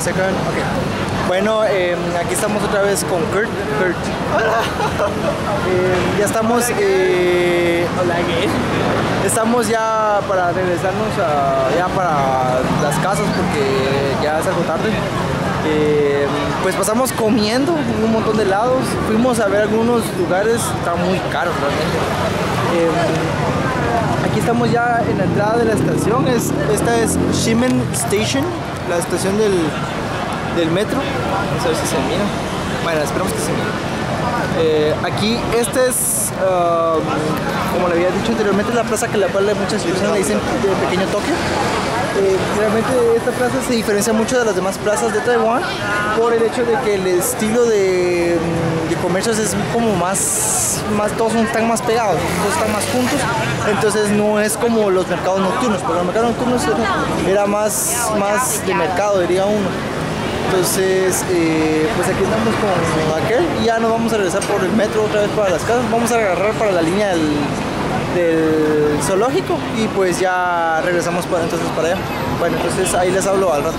¿Se acaban? Ok. Bueno, aquí estamos otra vez con Kurt. Hola. Ya estamos. Hola, ¿qué? Estamos ya para regresarnos ya para las casas porque ya es algo tarde. Pues pasamos comiendo un montón de helados. Fuimos a ver algunos lugares, están muy caros realmente. Aquí estamos ya en la entrada de la estación. Esta es Shimen Station, la estación del metro. Vamos a ver si se mira. Bueno, esperamos que se mire. Aquí este es, como le había dicho anteriormente, la plaza que la cual muchas personas le dicen Pequeño Tokio. Realmente esta plaza se diferencia mucho de las demás plazas de Taiwán por el hecho de que el estilo de comercios es como más todos están más pegados, todos están más juntos, entonces no es como los mercados nocturnos, porque los mercados nocturnos era más de mercado, diría uno. Entonces, pues aquí andamos con aquel y ya nos vamos a regresar por el metro otra vez para las casas. Vamos a agarrar para la línea del zoológico y pues ya regresamos entonces para allá. Bueno, entonces ahí les hablo al rato.